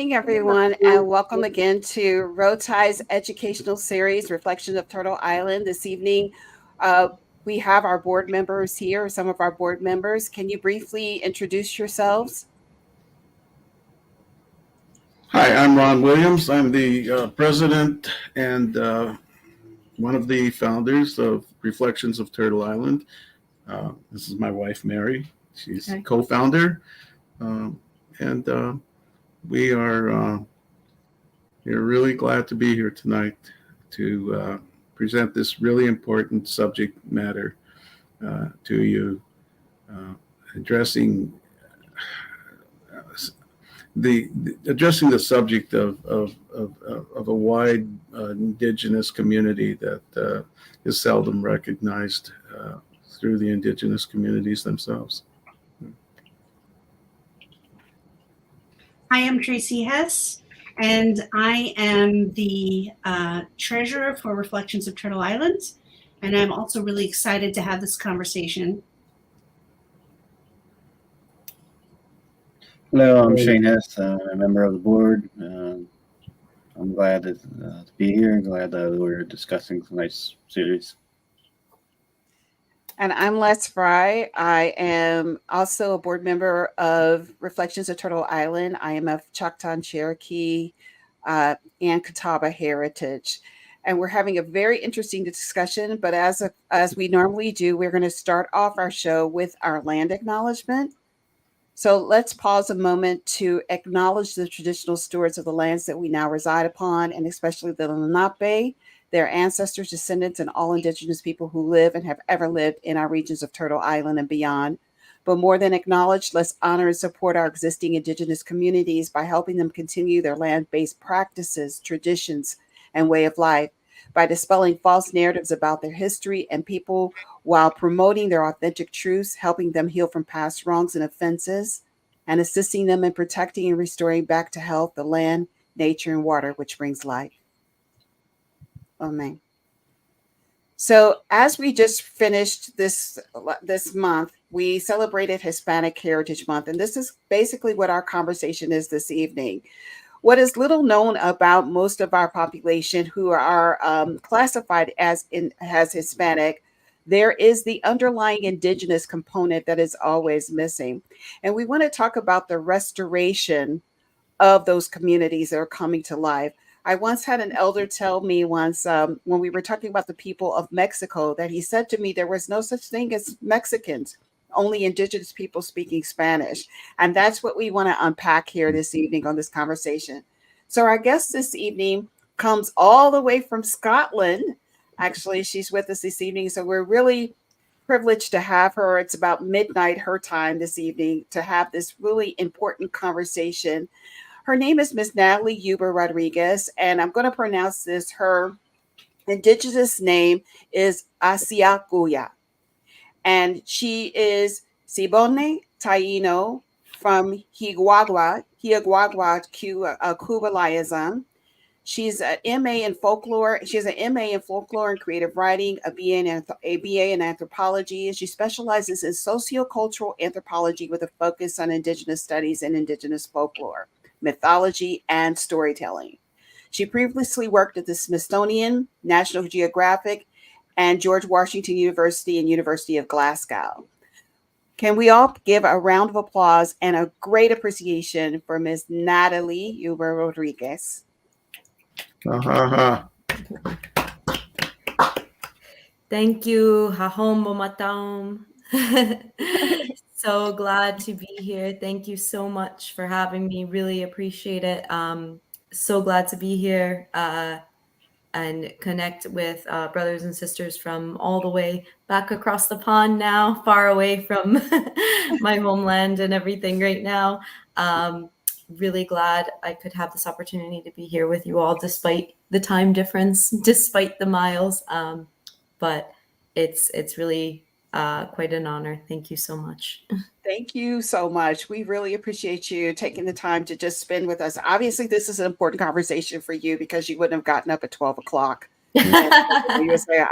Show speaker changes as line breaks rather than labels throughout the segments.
evening, everyone, and welcome again to ROTI's educational series, Reflections of Turtle Island. This evening, we have our board members here, some of our board members. Can you briefly introduce yourselves?
Hi, I'm Ron Williams. I'm the president and one of the founders of Reflections of Turtle Island. This is my wife, Mary. She's co-founder. And we are we're really glad to be here tonight to present this really important subject matter to you, addressing the subject of a wide indigenous community that is seldom recognized through the indigenous communities themselves.
Hi, I'm Tracy Hess, and I am the treasurer for Reflections of Turtle Island, and I'm also really excited to have this conversation.
Hello, I'm Shane Hess, a member of the board. I'm glad to be here. Glad that we're discussing tonight's series.
And I'm Les Fry. I am also a board member of Reflections of Turtle Island. I am of Choctaw and Cherokee and Catawba heritage. And we're having a very interesting discussion. But as we normally do, we're going to start off our show with our land acknowledgement. So let's pause a moment to acknowledge the traditional stewards of the lands that we now reside upon, and especially the Lenape, their ancestors, descendants, and all indigenous people who live and have ever lived in our regions of Turtle Island and beyond. But more than acknowledge, let's honor and support our existing indigenous communities by helping them continue their land-based practices, traditions, and way of life, by dispelling false narratives about their history and people while promoting their authentic truths, helping them heal from past wrongs and offenses, and assisting them in protecting and restoring back to health the land, nature, and water, which brings life. Amen. So as we just finished this month, we celebrated Hispanic Heritage Month, and this is basically what our conversation is this evening. What is little known about most of our population who are classified as Hispanic, there is the underlying indigenous component that is always missing. And we want to talk about the restoration of those communities that are coming to life. I once had an elder tell me once when we were talking about the people of Mexico that he said to me there was no such thing as Mexicans, only indigenous people speaking Spanish. And that's what we want to unpack here this evening on this conversation. So our guest this evening comes all the way from Scotland. Actually, she's with us this evening. So we're really privileged to have her. It's about midnight her time this evening to have this really important conversation. Her name is Miss Natalie Huber Rodriguez, and I'm going to pronounce this. Her indigenous name is Asiakuya, and she is Siboney Taino from Higuagua, Cuba Liaison. She's an MA in folklore. She has an MA in folklore and creative writing, a BA in anthropology, and she specializes in sociocultural anthropology with a focus on indigenous studies and indigenous folklore, mythology, and storytelling. She previously worked at the Smithsonian, National Geographic, and George Washington University and University of Glasgow. Can we all give a round of applause and a great appreciation for Ms. Natalie Huber Rodriguez?
Thank you. Hahom Momataum. So glad to be here. Thank you so much for having me. Really appreciate it. So glad to be here and connect with brothers and sisters from all the way back across the pond now, far away from my homeland and everything right now. Really glad I could have this opportunity to be here with you all, despite the time difference, despite the miles. But it's really quite an honor. Thank you so much.
Thank you so much. We really appreciate you taking the time to just spend with us. Obviously, this is an important conversation for you because you wouldn't have gotten up at 12 o'clock. You would say,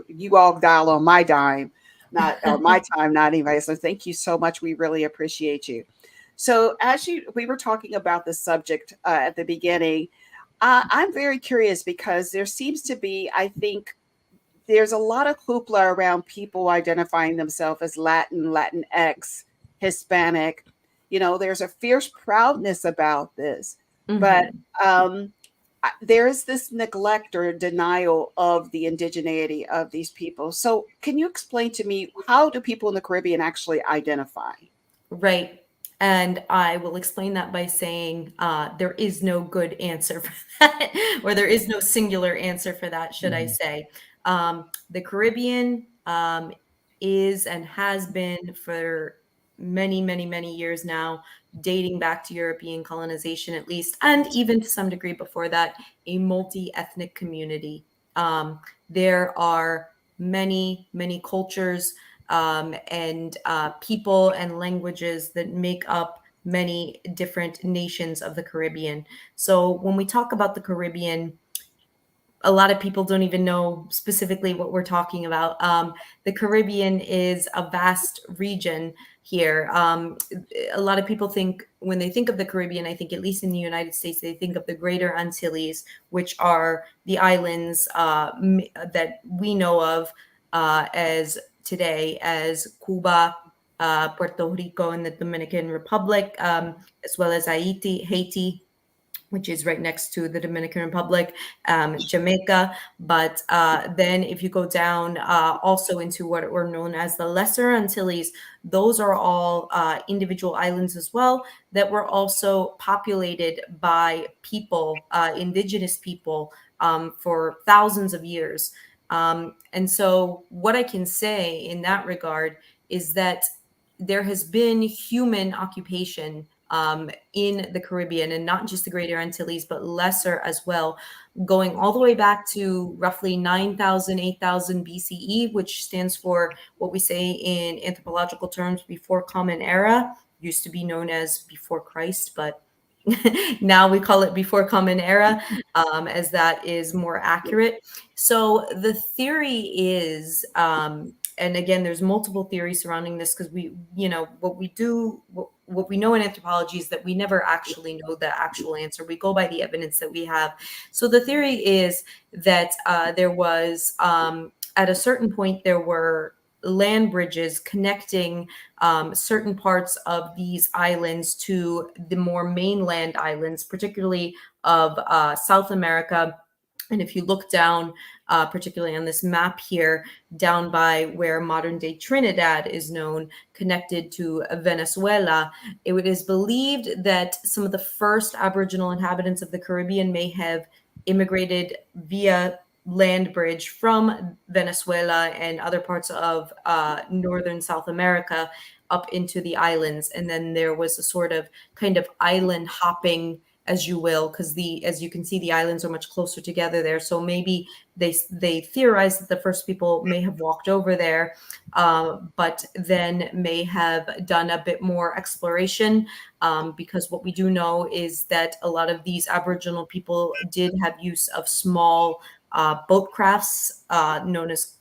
you all dial on my dime, not or my time, not anybody. So thank you so much. We really appreciate you. So we were talking about the subject at the beginning. I'm very curious because there seems to be, I think, there's a lot of hoopla around people identifying themselves as Latin, Latinx, Hispanic. There's a fierce proudness about this, but
Mhm.
there is this neglect or denial of the indigeneity of these people. So, can you explain to me, how do people in the Caribbean actually identify?
Right. And I will explain that by saying there is no good answer for that, or there is no singular answer for that, should I say. The Caribbean is and has been for many, many, many years now, dating back to European colonization at least, and even to some degree before that, a multi-ethnic community. There are many, many cultures and people and languages that make up many different nations of the Caribbean. So when we talk about the Caribbean, a lot of people don't even know specifically what we're talking about. The Caribbean is a vast region here. A lot of people think, when they think of the Caribbean, I think at least in the United States, they think of the Greater Antilles, which are the islands that we know of as today as Cuba, Puerto Rico, and the Dominican Republic, as well as Haiti, which is right next to the Dominican Republic, Jamaica. But then if you go down also into what were known as the Lesser Antilles, those are all individual islands as well that were also populated by people, indigenous people, for thousands of years. And so what I can say in that regard is that there has been human occupation in the Caribbean, and not just the Greater Antilles, but lesser as well, going all the way back to roughly 9,000, 8,000 BCE, which stands for what we say in anthropological terms before Common Era. Used to be known as before Christ, but now we call it before Common Era, as that is more accurate. So the theory is, and again, there's multiple theories surrounding this, because what we know in anthropology is that we never actually know the actual answer. We go by the evidence that we have. So the theory is that there was, at a certain point, there were land bridges connecting certain parts of these islands to the more mainland islands, particularly of South America. And if you look down, particularly on this map here, down by where modern day Trinidad is known, connected to Venezuela, it is believed that some of the first Aboriginal inhabitants of the Caribbean may have immigrated via land bridge from Venezuela and other parts of northern South America up into the islands. And then there was a sort of kind of island hopping, as you will, because as you can see, the islands are much closer together there. So maybe they theorize that the first people may have walked over there, but then may have done a bit more exploration, because what we do know is that a lot of these Aboriginal people did have use of small boat crafts, known as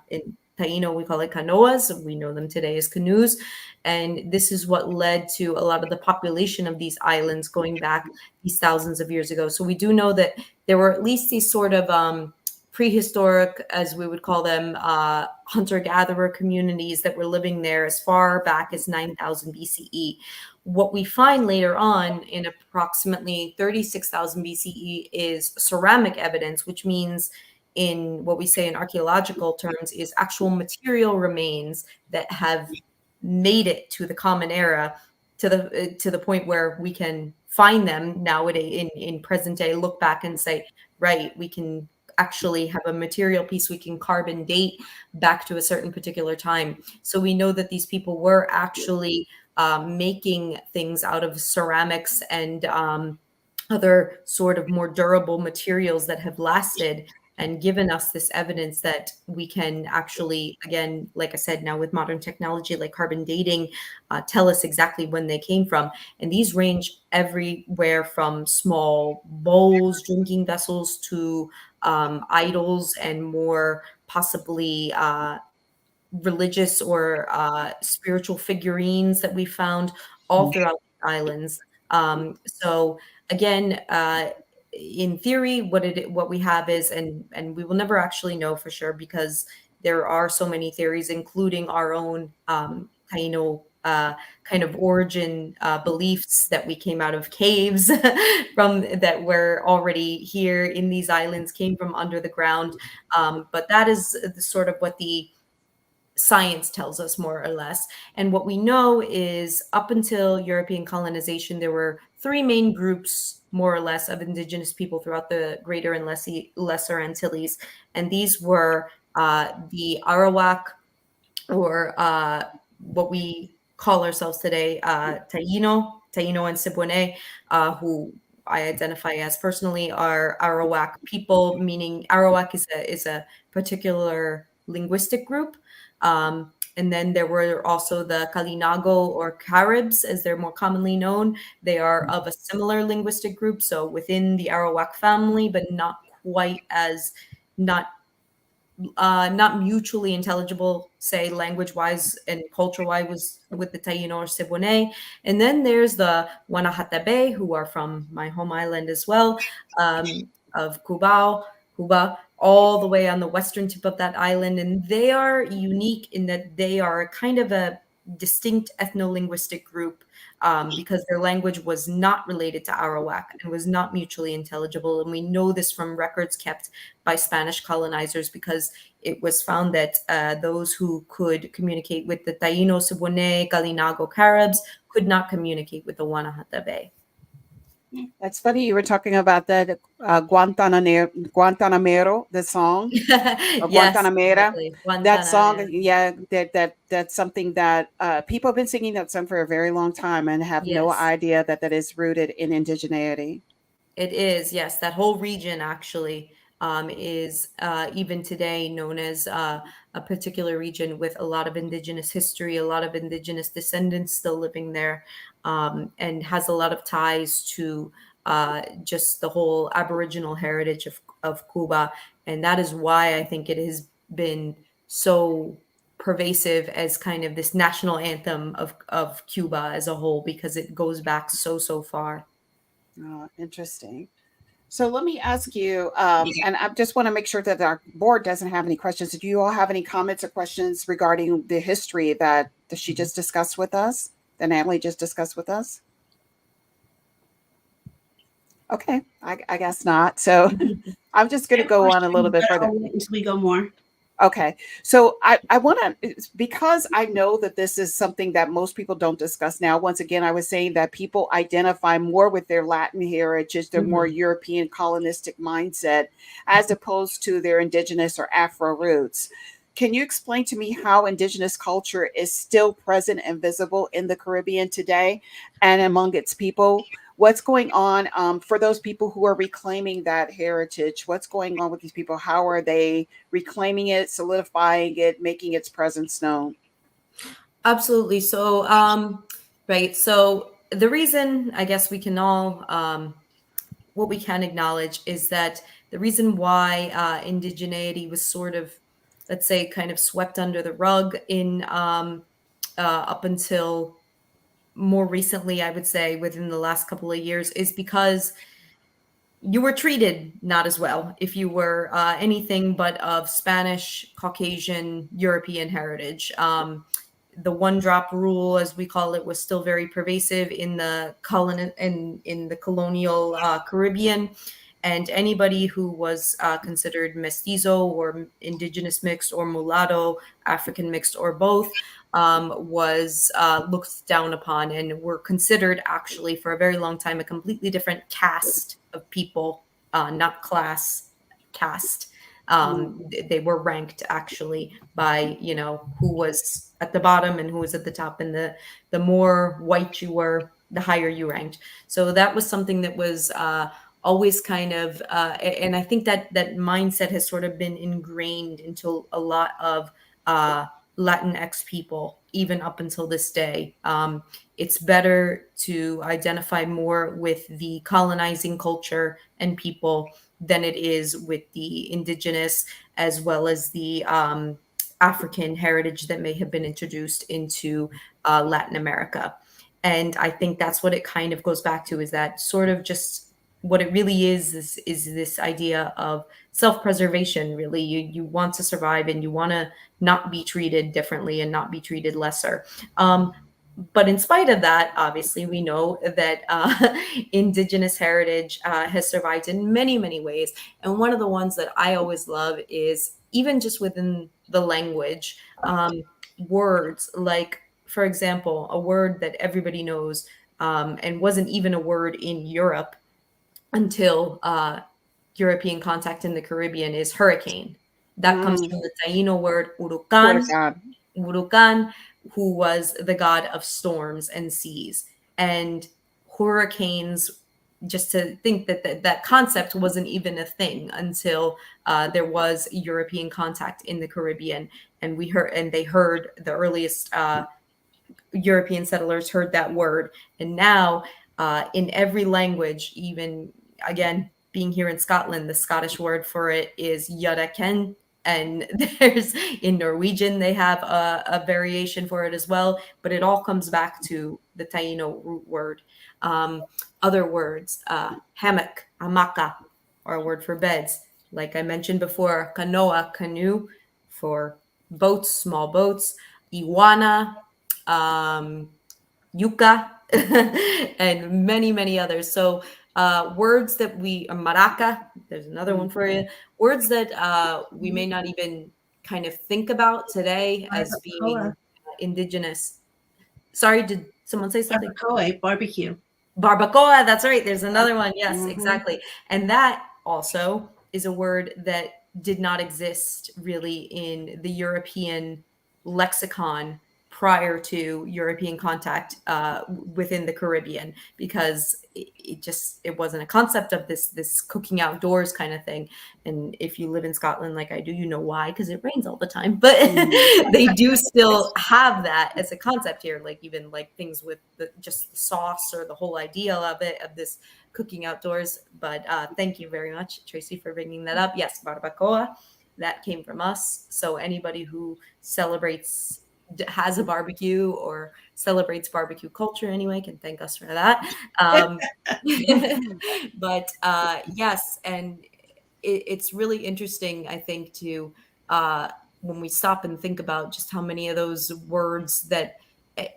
in Taino, we call it canoas. We know them today as canoes. And this is what led to a lot of the population of these islands going back these thousands of years ago. So we do know that there were at least these sort of prehistoric, as we would call them, hunter-gatherer communities that were living there as far back as 9,000 BCE. What we find later on in approximately 36,000 BCE is ceramic evidence, which means, in what we say in archaeological terms, is actual material remains that have made it to the Common Era, to the point where we can find them nowadays in present day, look back and say, right, we can actually have a material piece we can carbon date back to a certain particular time. So we know that these people were actually making things out of ceramics and other sort of more durable materials that have lasted and given us this evidence that we can actually, again, like I said, now with modern technology like carbon dating, tell us exactly when they came from. And these range everywhere from small bowls, drinking vessels, to idols and more possibly religious or spiritual figurines that we found all throughout the islands. So again, in theory, what we have is, and we will never actually know for sure because there are so many theories, including our own Taino kind of origin beliefs that we came out of caves from that were already here in these islands, came from under the ground. But that is the sort of what the science tells us, more or less. And what we know is up until European colonization, there were three main groups, more or less, of indigenous people throughout the Greater and Lesser Antilles. And these were the Arawak, or what we call ourselves today, Taino and Siboney, who I identify as personally are Arawak people, meaning Arawak is a particular linguistic group. And then there were also the Kalinago, or Caribs, as they're more commonly known. They are of a similar linguistic group, so within the Arawak family, but not quite as, not mutually intelligible, say language-wise and culture-wise, with the Taino or Siboney. And then there's the Wanahatabe, who are from my home island as well, of Cuba, all the way on the western tip of that island. And they are unique in that they are kind of a distinct ethno-linguistic group, because their language was not related to Arawak and was not mutually intelligible. And we know this from records kept by Spanish colonizers, because it was found that those who could communicate with the Taino, Siboney, Kalinago, Caribs could not communicate with the Wanahatabe.
That's funny. You were talking about that Guantanamero, the song, or
Yes,
Guantanamera.
exactly.
That song,
Guantanamera.
yeah, that's something that people have been singing that song for a very long time and have no
Yes.
idea that that is rooted in indigeneity.
It is, yes. That whole region actually is even today known as a particular region with a lot of indigenous history, a lot of indigenous descendants still living there, and has a lot of ties to just the whole Aboriginal heritage of Cuba. And that is why I think it has been so pervasive as kind of this national anthem of Cuba as a whole, because it goes back so far.
Oh, interesting. So let me ask you, and I just want to make sure that our board doesn't have any questions. Do you all have any comments or questions regarding the history that she just discussed with us, that Natalie just discussed with us? Okay, I guess not. So I'm just going to go on a little bit further.
I'll wait until we go more.
Okay, so I want to, because I know that this is something that most people don't discuss now. Once again, I was saying that people identify more with their Latin heritage, their more European colonistic mindset, as opposed to their indigenous or Afro roots. Can you explain to me how indigenous culture is still present and visible in the Caribbean today and among its people? What's going on for those people who are reclaiming that heritage? What's going on with these people? How are they reclaiming it, solidifying it, making its presence known?
Absolutely. So, right. So the reason, I guess we can all, what we can acknowledge is that the reason why indigeneity was sort of, let's say, kind of swept under the rug in up until more recently, I would say within the last couple of years, is because you were treated not as well if you were anything but of Spanish, Caucasian, European heritage. The one drop rule, as we call it, was still very pervasive in the in the colonial Caribbean. And anybody who was considered mestizo or indigenous mixed or mulatto, African mixed or both, was looked down upon and were considered actually for a very long time a completely different caste of people, not class, caste. They were ranked actually by, you know, who was at the bottom and who was at the top. And the more white you were, the higher you ranked. So that was something that was always kind of, and I think that that mindset has sort of been ingrained into a lot of Latinx people, even up until this day. It's better to identify more with the colonizing culture and people than it is with the indigenous, as well as the African heritage that may have been introduced into Latin America. And I think that's what it kind of goes back to, is that sort of just what it really is this idea of self-preservation. Really, you want to survive, and you want to not be treated differently and not be treated lesser. But in spite of that, obviously, we know that Indigenous heritage has survived in many, many ways. And one of the ones that I always love is even just within the language, words like, for example, a word that everybody knows, and wasn't even a word in Europe until European contact in the Caribbean, is hurricane. That comes from the Taino word urukan, who was the god of storms and seas. And hurricanes, just to think that concept wasn't even a thing until there was European contact in the Caribbean. And they heard the earliest European settlers heard that word. And now in every language, even again, being here in Scotland, the Scottish word for it is yadaken. And there's in Norwegian, they have a variation for it as well, but it all comes back to the Taino root word. Other words, hammock, hamaka, are a word for beds. Like I mentioned before, canoa, canoe, for boats, small boats, iwana, yucca, and many, many others. So words that maraca, there's another one for you. Words that we may not even kind of think about today as being indigenous. Sorry, did someone say something?
Barbacoa, barbecue.
Barbacoa, that's right. There's another one. Yes, exactly. And that also is a word that did not exist really in the European lexicon prior to European contact within the Caribbean, because it wasn't a concept of this cooking outdoors kind of thing. And if you live in Scotland like I do, you know why, because it rains all the time. But they do still have that as a concept here, like even like things with just the sauce or the whole idea of it, of this cooking outdoors. But thank you very much, Tracy, for bringing that up. Yes, barbacoa, that came from us. So anybody who has a barbecue or celebrates barbecue culture anyway can thank us for that. But yes, and it's really interesting, I think, to when we stop and think about just how many of those words that,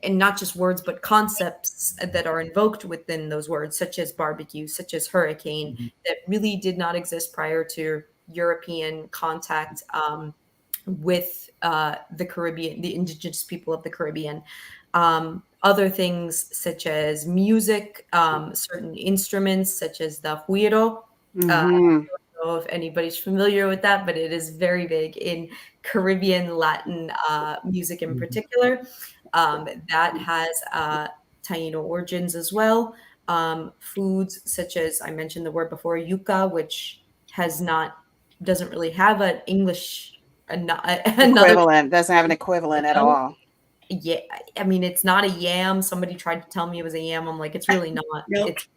and not just words, but concepts that are invoked within those words, such as barbecue, such as hurricane, that really did not exist prior to European contact with the Caribbean, the indigenous people of the Caribbean. Other things such as music, certain instruments such as the huiro. I don't know if anybody's familiar with that, but it is very big in Caribbean Latin music in particular. That has Taino origins as well. Foods such as, I mentioned the word before, yuca, which doesn't really have an English
equivalent. Doesn't have an equivalent at all.
Yeah, I mean, it's not a yam. Somebody tried to tell me it was a yam. I'm like, it's really not.
Nope.
It's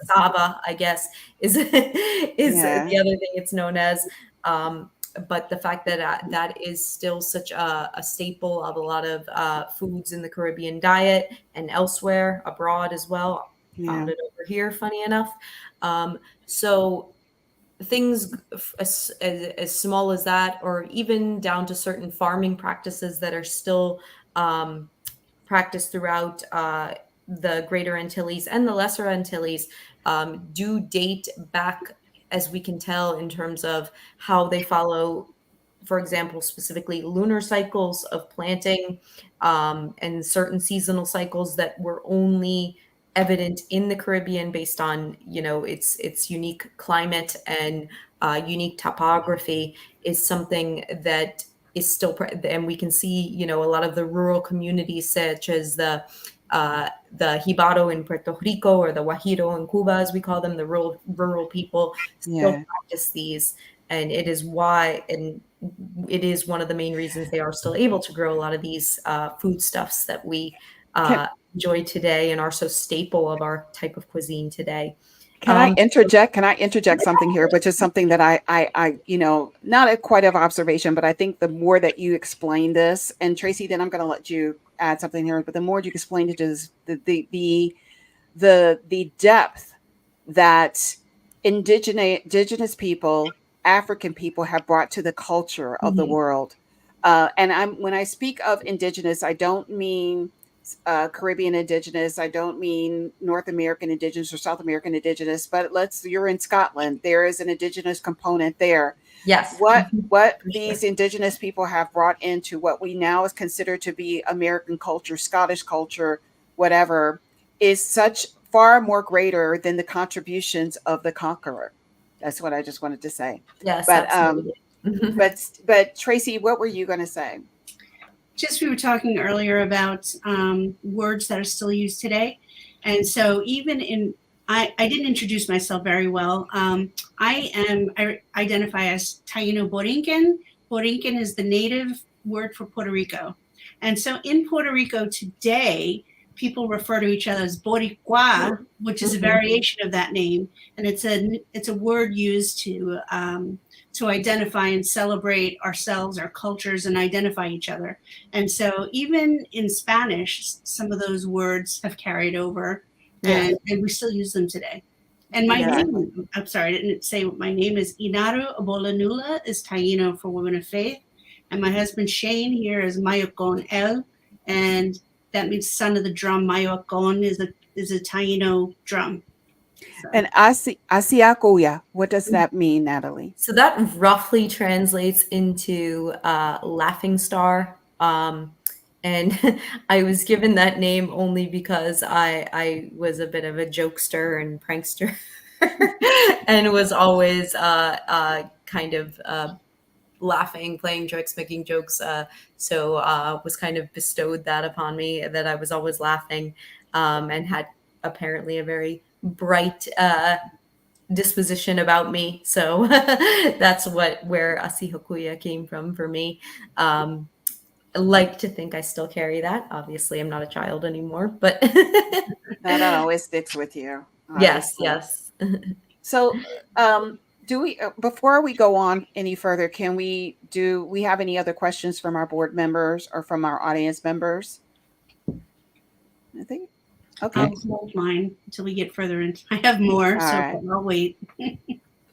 cassava, I guess, is the other thing it's known as. But the fact that that is still such a staple of a lot of foods in the Caribbean diet and elsewhere abroad as well. Found it over here, funny enough. So things as small as that, or even down to certain farming practices that are still practiced throughout the Greater Antilles and the Lesser Antilles, do date back, as we can tell, in terms of how they follow, for example, specifically lunar cycles of planting, and certain seasonal cycles that were only evident in the Caribbean based on, its unique climate and unique topography, is something that is still, and we can see, a lot of the rural communities, such as the Jibaro in Puerto Rico, or the Guajiro in Cuba, as we call them, the rural people, still practice these. And it is why, and it is one of the main reasons they are still able to grow a lot of these foodstuffs that we enjoy today and are so staple of our type of cuisine today.
Can I interject? Can I interject something here, which is something that I, not a quite of observation, but I think the more that you explain this, and Tracy, then I'm going to let you add something here, but the more you explain it is the depth that indigenous people, African people have brought to the culture of the world. And when I speak of indigenous, I don't mean Caribbean indigenous. I don't mean North American indigenous or South American indigenous, but you're in Scotland. There is an indigenous component there.
Yes.
What these indigenous people have brought into what we now is considered to be American culture, Scottish culture, whatever, is such far more greater than the contributions of the conqueror. That's what I just wanted to say.
Yes,
but
absolutely.
but Tracy, what were you going to say?
Just we were talking earlier about words that are still used today. And so even I didn't introduce myself very well. I identify as Taino Borinquen. Borinquen is the native word for Puerto Rico. And so in Puerto Rico today, people refer to each other as Boricua, which is a variation of that name. And it's a word used to identify and celebrate ourselves, our cultures, and identify each other. And so even in Spanish, some of those words have carried over, and we still use them today. And my name, I'm sorry, I didn't say my name is Inaru Abolanula, is Taino for Women of Faith. And my husband Shane here is Mayocon El, and that means son of the drum. Mayocon is a Taino drum. So.
And Asiakuya, what does that mean, Natalie?
So that roughly translates into laughing star. And I was given that name only because I was a bit of a jokester and prankster and was always kind of laughing, playing jokes, making jokes. So was kind of bestowed that upon me, that I was always laughing, and had apparently a very bright disposition about me. So that's where Asihokuya came from for me. I like to think I still carry that. Obviously, I'm not a child anymore, but
that always sticks with you.
Obviously. Yes.
So, do we, before we go on any further, we have any other questions from our board members or from our audience members? I think. Okay.
I'll hold mine until we get further in. I have more, I'll wait.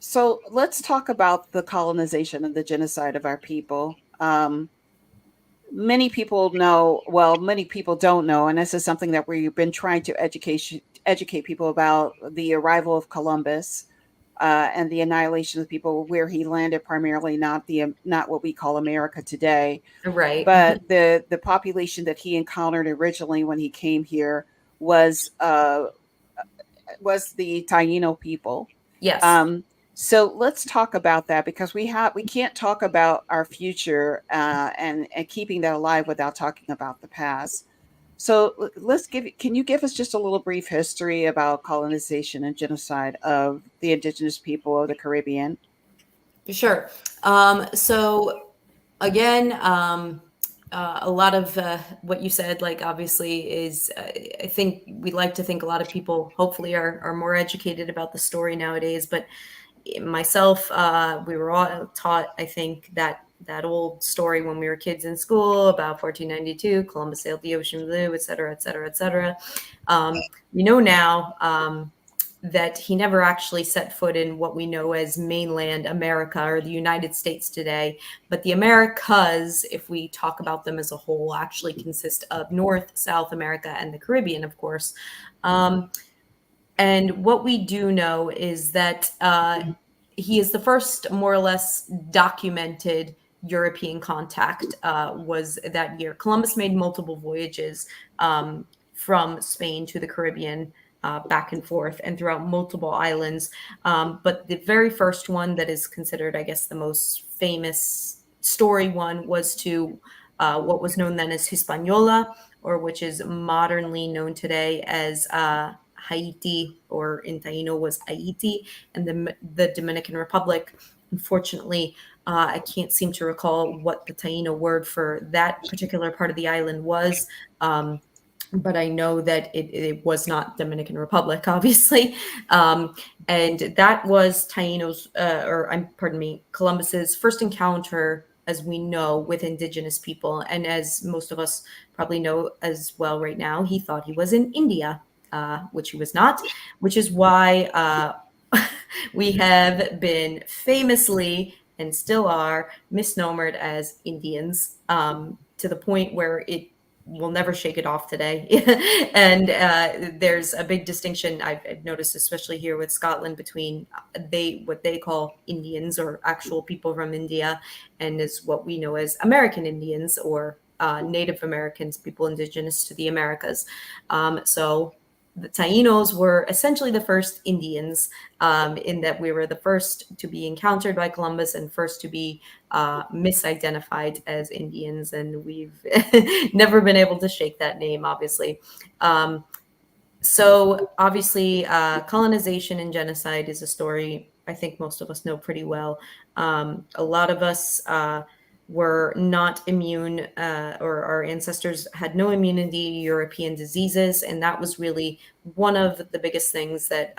So let's talk about the colonization and the genocide of our people. Many people know, many people don't know, and this is something that we've been trying to educate people about: the arrival of Columbus and the annihilation of the people, where he landed primarily, not what we call America today,
right?
But the population that he encountered originally when he came here was the Taino people.
Yes.
So let's talk about that, because we can't talk about our future and keeping that alive without talking about the past. So can you give us just a little brief history about colonization and genocide of the indigenous people of the Caribbean?
Sure. So again, a lot of what you said, like, obviously is, I think we'd like to think a lot of people hopefully are more educated about the story nowadays, but myself, we were all taught, I think, that old story when we were kids in school about 1492, Columbus sailed the ocean blue, et cetera, et cetera, et cetera. We know now that he never actually set foot in what we know as mainland America or the United States today. But the Americas, if we talk about them as a whole, actually consist of North, South America, and the Caribbean, of course. And what we do know is that he is the first more or less documented European contact was that year. Columbus made multiple voyages from Spain to the Caribbean, back and forth and throughout multiple islands. But the very first one that is considered, I guess, the most famous story one was to what was known then as Hispaniola, or which is modernly known today as Haiti, or in Taino was Haiti, and the Dominican Republic. Unfortunately, I can't seem to recall what the Taino word for that particular part of the island was. but I know that it was not Dominican Republic, obviously. And that was Taino's, pardon me, Columbus's first encounter, as we know, with indigenous people. And as most of us probably know as well right now, he thought he was in India, which he was not, which is why we have been famously and still are misnomered as Indians, to the point where it will never shake it off today. And there's a big distinction I've noticed, especially here with Scotland, between what they call Indians or actual people from India, and is what we know as American Indians or Native Americans, people indigenous to the Americas. So the Tainos were essentially the first Indians, in that we were the first to be encountered by Columbus and first to be misidentified as Indians. And we've never been able to shake that name, obviously. So obviously, colonization and genocide is a story I think most of us know pretty well. A lot of us were not immune, or our ancestors had no immunity to European diseases. And that was really one of the biggest things that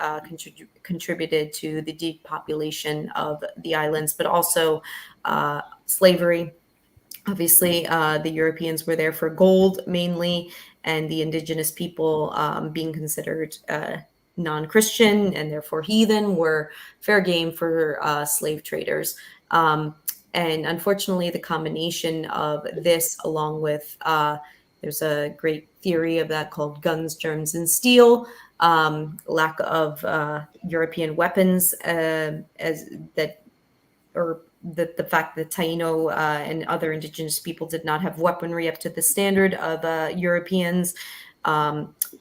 contributed to the depopulation of the islands, but also slavery. Obviously, the Europeans were there for gold mainly, and the indigenous people, being considered non-Christian and therefore heathen, were fair game for slave traders. And unfortunately, the combination of this, along with there's a great theory of that called guns, germs, and steel, lack of European weapons, as that, or the fact that Taino and other indigenous people did not have weaponry up to the standard of Europeans.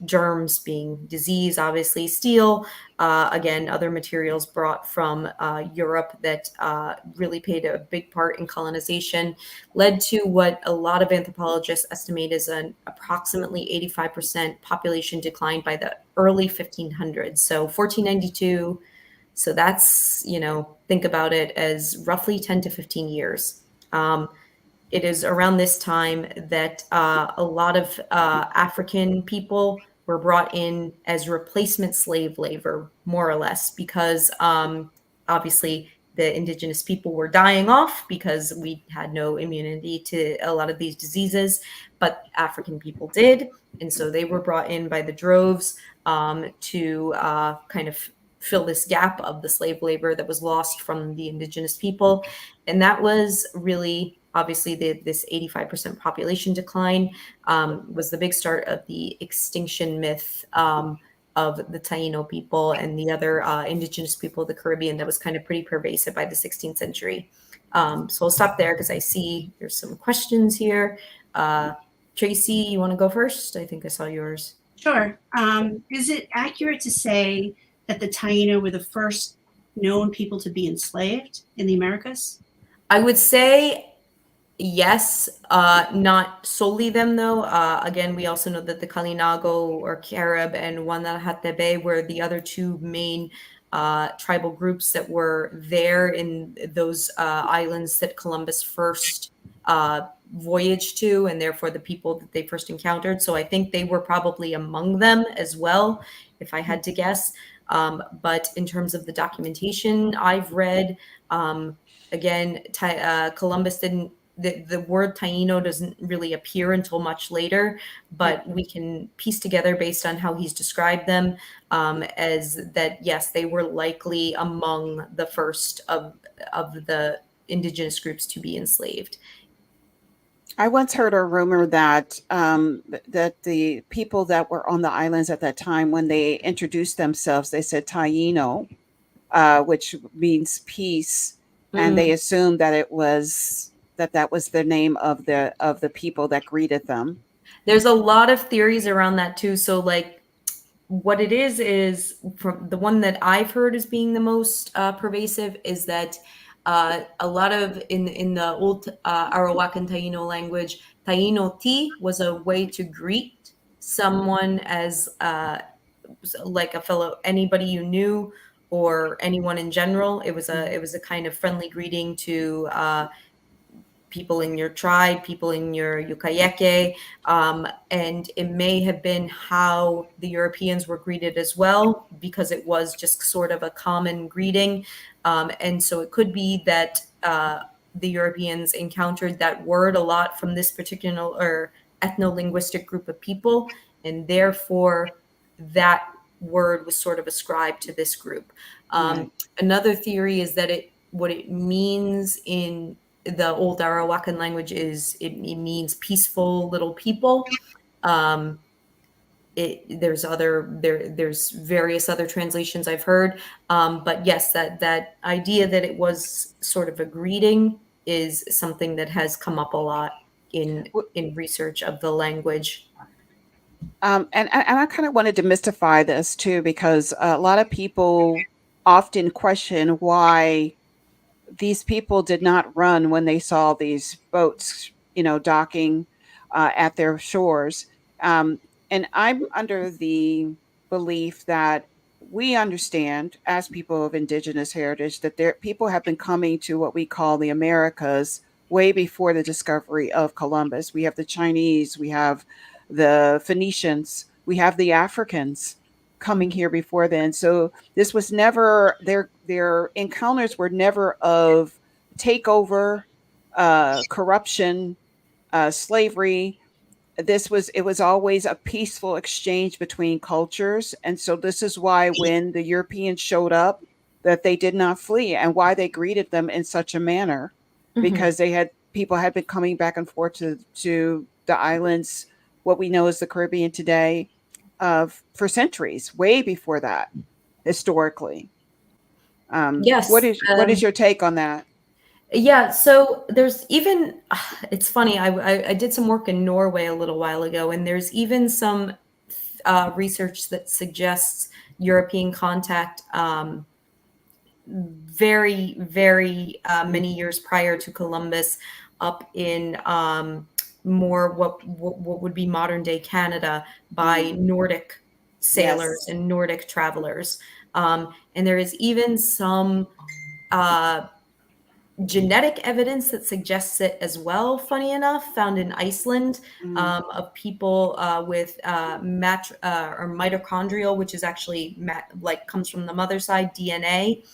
Germs being disease, obviously, steel, again, other materials brought from Europe that really played a big part in colonization, led to what a lot of anthropologists estimate as an approximately 85% population decline by the early 1500s. So 1492. So that's, think about it as roughly 10 to 15 years. It is around this time that a lot of African people were brought in as replacement slave labor, more or less, because obviously the indigenous people were dying off because we had no immunity to a lot of these diseases, but African people did. And so they were brought in by the droves to kind of fill this gap of the slave labor that was lost from the indigenous people. And that was really, obviously, this 85% population decline was the big start of the extinction myth of the Taino people and the other indigenous people of the Caribbean that was kind of pretty pervasive by the 16th century. So I'll stop there because I see there's some questions here. Tracy, you want to go first? I think I saw yours.
Sure. Is it accurate to say that the Taino were the first known people to be enslaved in the Americas?
I would say yes, not solely them though. Again, we also know that the Kalinago or Carib and Wanatebe were the other two main tribal groups that were there in those islands that Columbus first voyaged to, and therefore the people that they first encountered. So I think they were probably among them as well, if I had to guess. But in terms of the documentation I've read, again, Columbus didn't, the word Taino doesn't really appear until much later, but we can piece together based on how he's described them as that, yes, they were likely among the first of the indigenous groups to be enslaved.
I once heard a rumor that that the people that were on the islands at that time, when they introduced themselves, they said Taino, which means peace, and they assumed that it was that was the name of the people that greeted them.
There's a lot of theories around that too. So like what it is from the one that I've heard as being the most pervasive is that a lot of in the old Arawakan Taino language, Taino ti was a way to greet someone as like a fellow, anybody you knew or anyone in general. It was a kind of friendly greeting to people in your tribe, people in your Yukayeke, and it may have been how the Europeans were greeted as well, because it was just sort of a common greeting. And so it could be that the Europeans encountered that word a lot from this particular or ethno-linguistic group of people, and therefore that word was sort of ascribed to this group.
Right.
Another theory is that what it means in the old Arawakan language is it means peaceful little people. There's various other translations I've heard, but yes, that idea that it was sort of a greeting is something that has come up a lot in research of the language.
And I kind of want to demystify this too, because a lot of people often question why these people did not run when they saw these boats, docking at their shores. And I'm under the belief that we understand, as people of Indigenous heritage, that people have been coming to what we call the Americas way before the discovery of Columbus. We have the Chinese, we have the Phoenicians, we have the Africans coming here before then. So this was never their encounters were never of takeover, corruption, slavery. It was always a peaceful exchange between cultures. And so this is why when the Europeans showed up, that they did not flee, and why they greeted them in such a manner, because people had been coming back and forth to the islands, what we know as the Caribbean today, for centuries, way before that, historically.
Yes.
What is your take on that?
Yeah, so there's even, it's funny, I did some work in Norway a little while ago, and there's even some research that suggests European contact very, very many years prior to Columbus, up in more what would be modern day Canada, by Nordic sailors
Yes.
and Nordic travelers. And there is even some genetic evidence that suggests it as well, funny enough, found in Iceland, of people with or mitochondrial, which is actually comes from the mother side, DNA,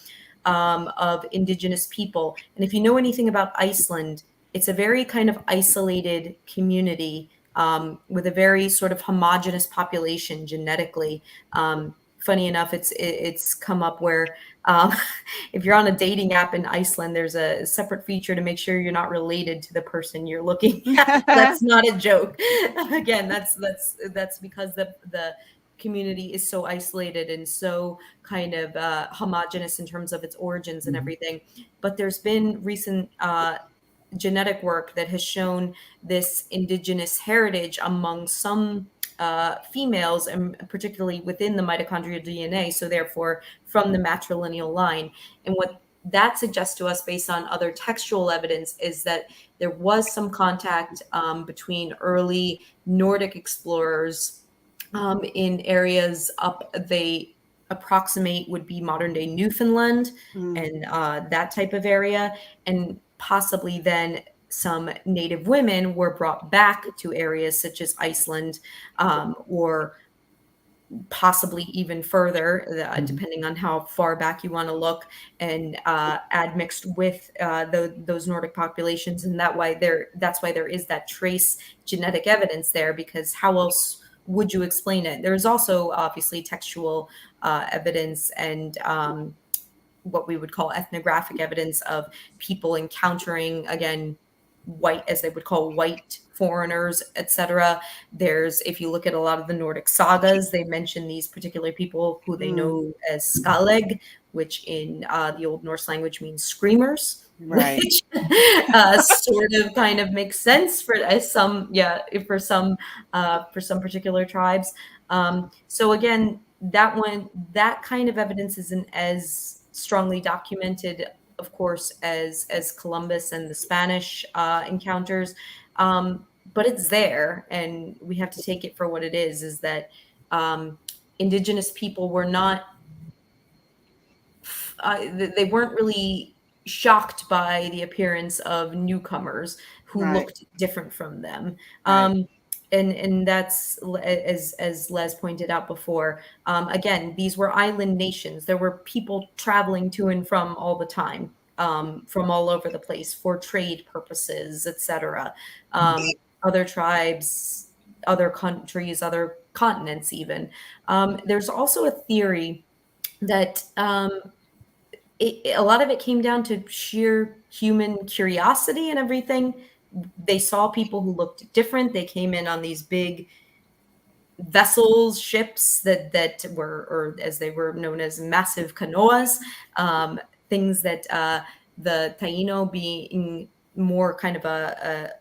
of indigenous people. And if you know anything about Iceland, it's a very kind of isolated community, with a very sort of homogenous population genetically. Funny enough, it's come up where if you're on a dating app in Iceland, there's a separate feature to make sure you're not related to the person you're looking at. That's not a joke. Again, that's because the community is so isolated and so kind of homogenous in terms of its origins and everything. But there's been recent genetic work that has shown this indigenous heritage among some females, and particularly within the mitochondrial DNA, so therefore from the matrilineal line. And what that suggests to us, based on other textual evidence, is that there was some contact between early Nordic explorers in areas up they approximate would be modern day Newfoundland and that type of area, and possibly then some Native women were brought back to areas such as Iceland, or possibly even further, depending on how far back you want to look, and admixed with those Nordic populations. And that's why there is that trace genetic evidence there, because how else would you explain it? There's also obviously textual evidence and what we would call ethnographic evidence of people encountering, again, white, as they would call white foreigners, etc. If you look at a lot of the Nordic sagas, they mention these particular people who they know as Skaleg, which in the Old Norse language means screamers,
Right.
which sort of kind of makes sense for some particular tribes. So again, that kind of evidence isn't as strongly documented, of course, as Columbus and the Spanish encounters, but it's there, and we have to take it for what it is that indigenous people were not they weren't really shocked by the appearance of newcomers who
Right.
looked different from them.
Right.
And that's, as Les pointed out before, again, these were island nations. There were people traveling to and from all the time, from all over the place for trade purposes, etc. Other tribes, other countries, other continents even. There's also a theory that a lot of it came down to sheer human curiosity and everything. They saw people who looked different. They came in on these big vessels, ships that were, or as they were known as, massive canoas, things that the Taino, being more kind of a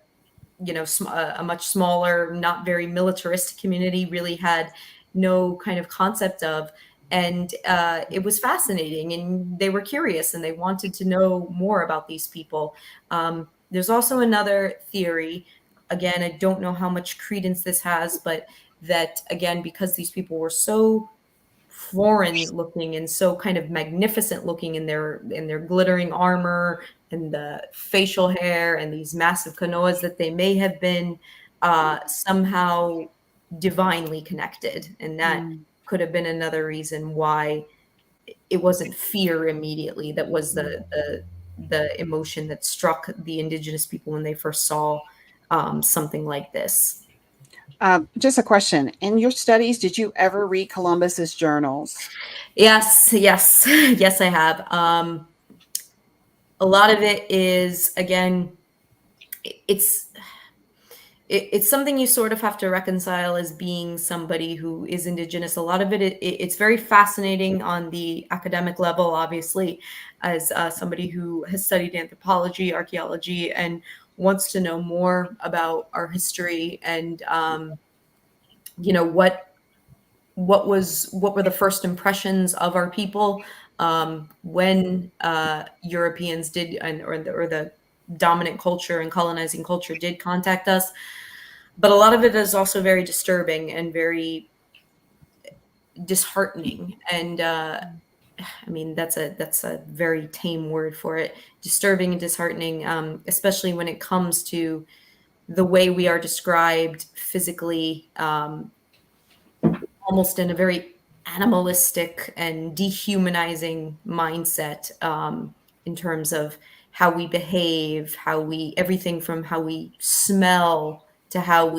much smaller, not very militaristic community, really had no kind of concept of. And it was fascinating, and they were curious, and they wanted to know more about these people. There's also another theory. Again, I don't know how much credence this has, but that, again, because these people were so foreign looking and so kind of magnificent looking in their glittering armor and the facial hair and these massive canoas, that they may have been somehow divinely connected, and that could have been another reason why it wasn't fear immediately that was the emotion that struck the indigenous people when they first saw something like this.
Just a question. In your studies, did you ever read Columbus's journals?
Yes, I have. A lot of it is, again, it's something you sort of have to reconcile as being somebody who is indigenous. A lot of it's very fascinating on the academic level, obviously, as somebody who has studied anthropology, archaeology, and wants to know more about our history and what were the first impressions of our people when Europeans did, or the dominant culture and colonizing culture did contact us. But a lot of it is also very disturbing and very disheartening. And I mean, that's a very tame word for it. Disturbing and disheartening, especially when it comes to the way we are described physically, almost in a very animalistic and dehumanizing mindset, in terms of how we behave, everything from how we smell to how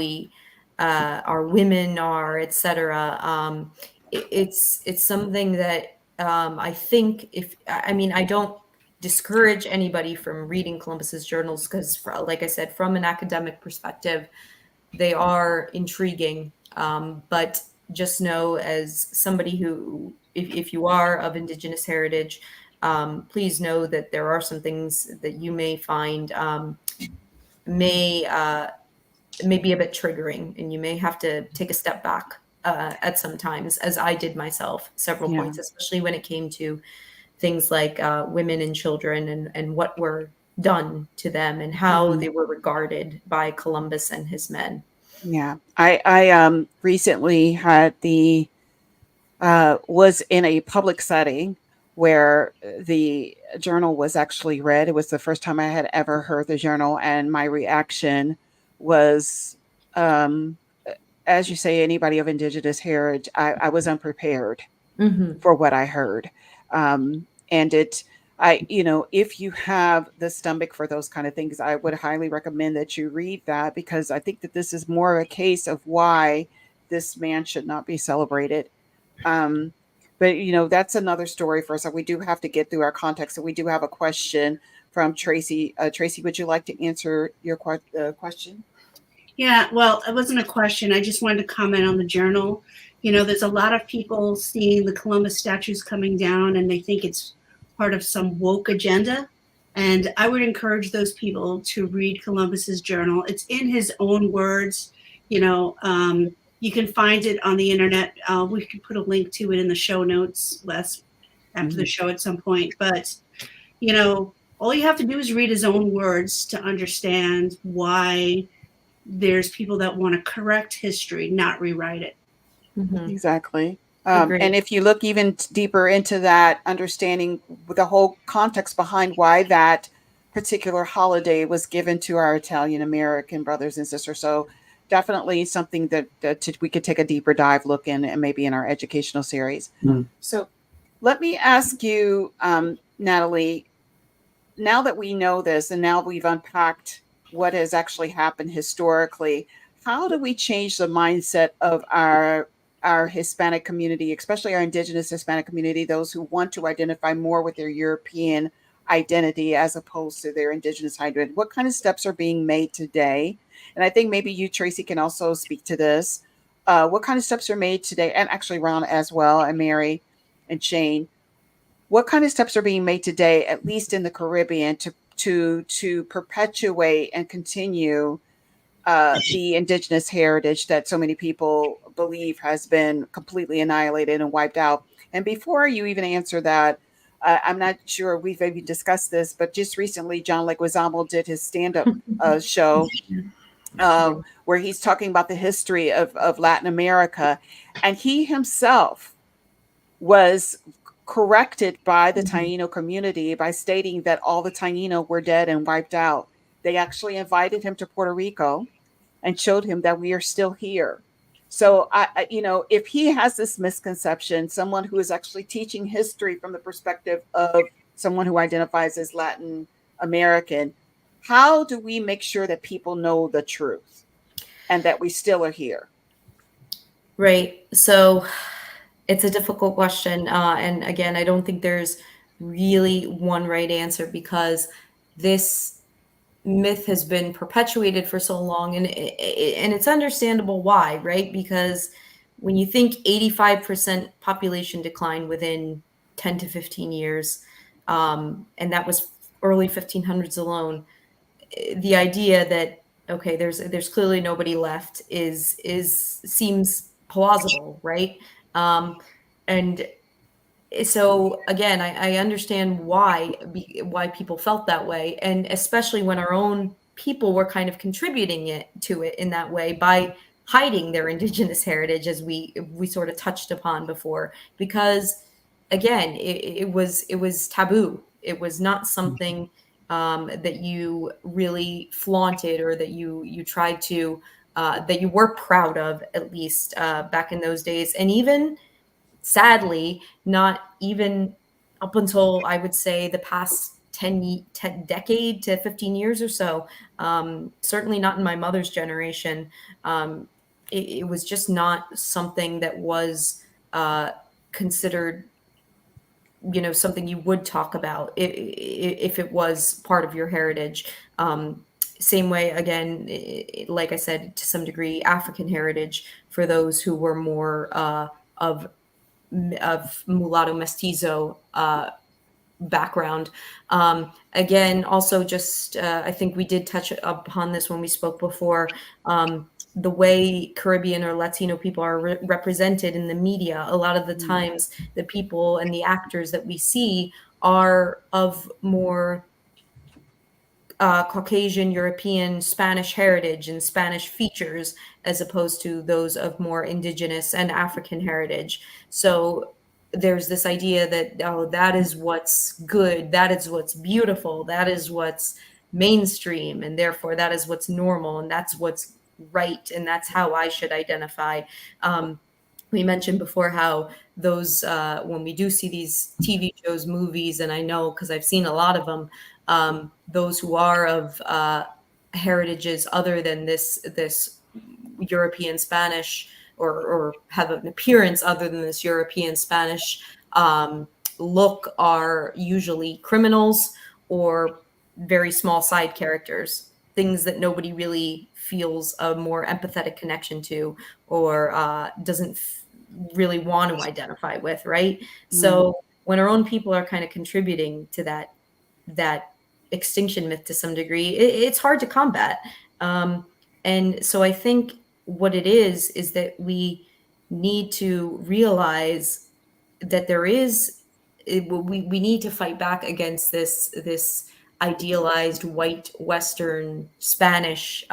our women are, etc. It's something that I think, I don't discourage anybody from reading Columbus's journals, because, like I said, from an academic perspective, they are intriguing. But just know, as somebody who, if you are of indigenous heritage, please know that there are some things that you may find may be a bit triggering, and you may have to take a step back at some times, as I did myself several points, especially when it came to things like women and children and what were done to them and how they were regarded by Columbus and his men.
Yeah, I recently had was in a public setting where the journal was actually read. It was the first time I had ever heard the journal, and my reaction was, as you say, anybody of indigenous heritage, I was unprepared for what I heard. And if you have the stomach for those kind of things, I would highly recommend that you read that, because I think that this is more a case of why this man should not be celebrated. But that's another story for us. We do have to get through our context. So we do have a question from Tracy. Tracy, would you like to answer your question?
Yeah, well, it wasn't a question. I just wanted to comment on the journal. There's a lot of people seeing the Columbus statues coming down, and they think it's part of some woke agenda. And I would encourage those people to read Columbus's journal. It's in his own words. You can find it on the internet. We could put a link to it in the show notes, Les, after the show at some point. But, all you have to do is read his own words to understand why there's people that want to correct history, not rewrite it.
Exactly.
Agreed.
And if you look even deeper into that, understanding the whole context behind why that particular holiday was given to our Italian American brothers and sisters. So definitely something that we could take a deeper dive look in, and maybe in our educational series.
Mm.
So let me ask you, Natalie, now that we know this and now we've unpacked what has actually happened historically, how do we change the mindset of our Hispanic community, especially our indigenous Hispanic community, those who want to identify more with their European identity as opposed to their indigenous identity? What kind of steps are being made today? And I think maybe you, Tracy, can also speak to this. What kind of steps are made today? And actually Ron as well, and Mary and Shane. What kind of steps are being made today, at least in the Caribbean, to perpetuate and continue the indigenous heritage that so many people believe has been completely annihilated and wiped out? And before you even answer that, I'm not sure we've even discussed this, but just recently, John Leguizamo did his stand-up show where he's talking about the history of Latin America, and he himself was corrected by the Taino community by stating that all the Taino were dead and wiped out. They actually invited him to Puerto Rico and showed him that we are still here. So, if he has this misconception, someone who is actually teaching history from the perspective of someone who identifies as Latin American, how do we make sure that people know the truth and that we still are here?
Right. So it's a difficult question. And again, I don't think there's really one right answer, because this myth has been perpetuated for so long, and it's understandable why, right? Because when you think 85% population decline within 10 to 15 years, and that was early 1500s alone, the idea that, okay, there's clearly nobody left is seems plausible, right? And so again, I understand why people felt that way, and especially when our own people were kind of contributing to it in that way by hiding their indigenous heritage, as we sort of touched upon before, because again, it was taboo. It was not something that you really flaunted, or that you tried to that you were proud of, at least back in those days. And even sadly, not even up until, I would say, the past 10 decade to 15 years or so, certainly not in my mother's generation, it was just not something that was considered, something you would talk about if it was part of your heritage. Same way, again, like I said, to some degree, African heritage for those who were more of mulatto mestizo background. Again, also just, I think we did touch upon this when we spoke before, the way Caribbean or Latino people are represented in the media. A lot of the times, the people and the actors that we see are of more Caucasian, European, Spanish heritage and Spanish features, as opposed to those of more indigenous and African heritage. So there's this idea that, oh, that is what's good, that is what's beautiful, that is what's mainstream, and therefore that is what's normal, and that's what's right, and that's how I should identify. We mentioned before how those, when we do see these TV shows, movies, and I know because I've seen a lot of them, those who are of heritages other than this European Spanish, or have an appearance other than this European Spanish look, are usually criminals or very small side characters, things that nobody really feels a more empathetic connection to, or doesn't really want to identify with, right? So when our own people are kind of contributing to that extinction myth to some degree, it's hard to combat. And so I think what it is that we need to realize that we need to fight back against this idealized white Western Spanish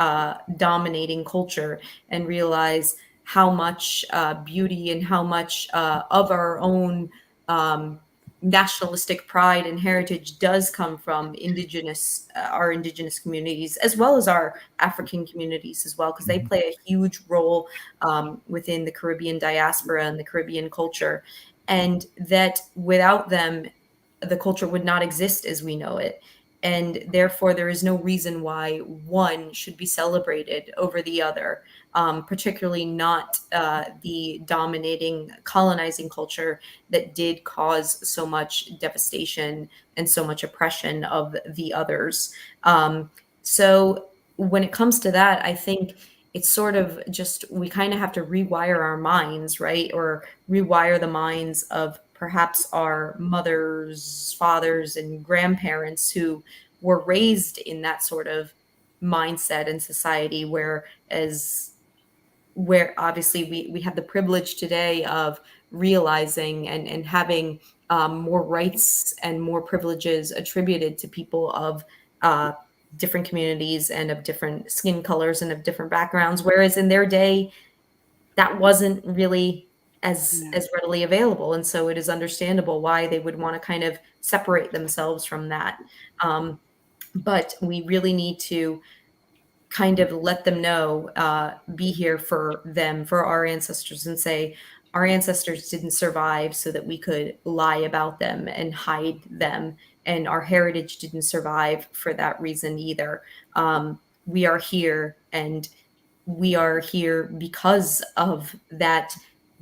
dominating culture, and realize how much beauty and how much of our own nationalistic pride and heritage does come from our indigenous communities, as well as our African communities as well, because they play a huge role within the Caribbean diaspora and the Caribbean culture, and that without them, the culture would not exist as we know it. And therefore, there is no reason why one should be celebrated over the other, particularly not the dominating colonizing culture that did cause so much devastation and so much oppression of the others. So when it comes to that, I think it's sort of just we kind of have to rewire our minds, right? Or rewire the minds of perhaps our mothers, fathers, and grandparents who were raised in that sort of mindset and society, where obviously we have the privilege today of realizing and having more rights and more privileges attributed to people of different communities and of different skin colors and of different backgrounds, whereas in their day that wasn't really as readily available. And so it is understandable why they would want to kind of separate themselves from that. But we really need to kind of let them know, be here for them, for our ancestors, and say, our ancestors didn't survive so that we could lie about them and hide them. And our heritage didn't survive for that reason either. We are here, and we are here because of that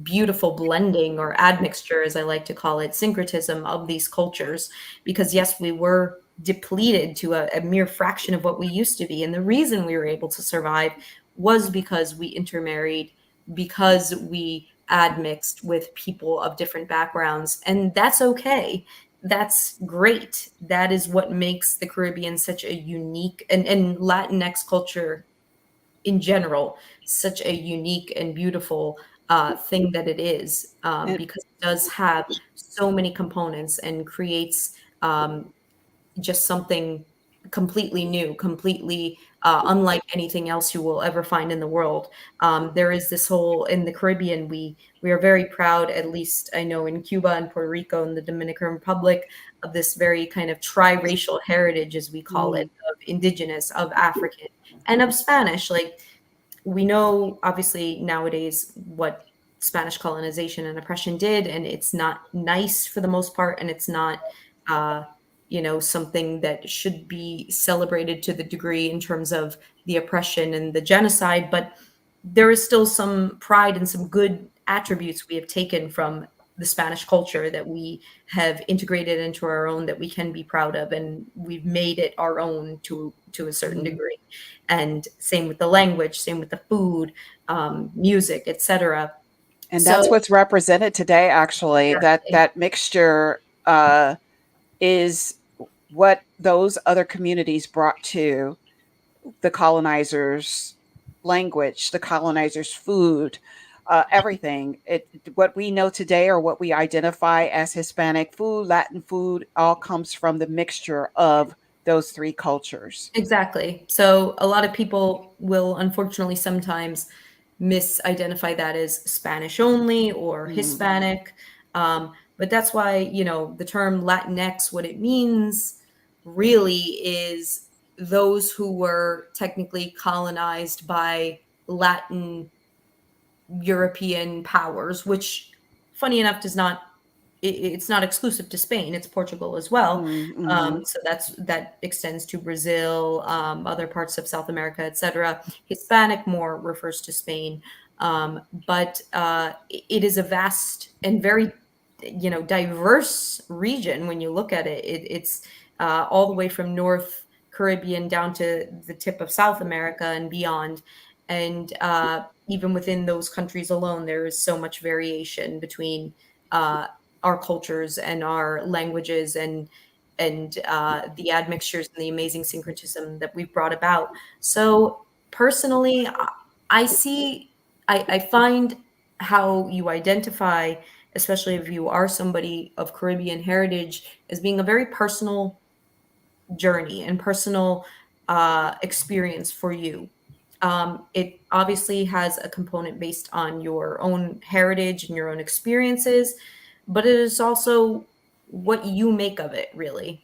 beautiful blending or admixture, as I like to call it, syncretism of these cultures. Because yes, we were depleted to a mere fraction of what we used to be. And the reason we were able to survive was because we intermarried, because we admixed with people of different backgrounds. And that's okay. That's great. That is what makes the Caribbean such a unique and Latinx culture in general such a unique and beautiful thing that it is, because it does have so many components and creates just something completely new, completely unlike anything else you will ever find in the world. There is this whole, in the Caribbean, we are very proud, at least I know in Cuba and Puerto Rico and the Dominican Republic, of this very kind of triracial heritage, as we call it, of indigenous, of African, and of Spanish. Like, we know obviously nowadays what Spanish colonization and oppression did, and it's not nice for the most part, and it's not something that should be celebrated to the degree in terms of the oppression and the genocide. But there is still some pride and some good attributes we have taken from the Spanish culture that we have integrated into our own, that we can be proud of, and we've made it our own to a certain degree. And same with the language, same with the food, music, etc.
And that's what's represented today, actually.
Exactly.
That mixture is what those other communities brought to the colonizers' language, the colonizers' food, everything. What we know today, or what we identify as Hispanic food, Latin food, all comes from the mixture of those three cultures.
Exactly. So a lot of people will unfortunately sometimes misidentify that as Spanish only or Hispanic. But that's why, the term Latinx, what it means really is those who were technically colonized by Latin European powers, which, funny enough, it's not exclusive to Spain. It's Portugal as well. So that extends to Brazil, other parts of South America, etc. Hispanic more refers to Spain, but it is a vast and very diverse region when you look at it. It's all the way from North Caribbean down to the tip of South America and beyond. And even within those countries alone, there is so much variation between our cultures and our languages and the admixtures and the amazing syncretism that we've brought about. So personally, I find how you identify, especially if you are somebody of Caribbean heritage, as being a very personal journey and personal experience for you. It obviously has a component based on your own heritage and your own experiences, but it is also what you make of it, really.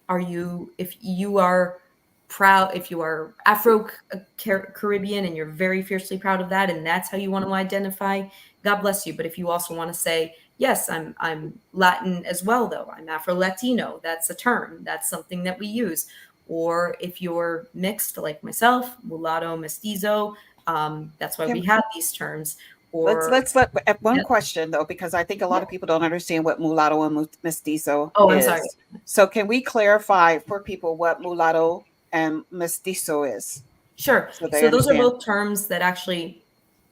If you are proud, if you are Afro-Caribbean and you're very fiercely proud of that, and that's how you want to identify, God bless you. But if you also want to say, yes, I'm Latin as well, though, I'm Afro-Latino, that's a term, that's something that we use. Or if you're mixed like myself, mulatto, mestizo, that's why we have these terms. Or
Let's let one
Yep.
question though, because I think a lot of people don't understand what mulatto and mestizo
Oh, I'm
is.
sorry.
So can we clarify for people what mulatto and mestizo is,
Sure.
so they
So those are
understand?
both terms that actually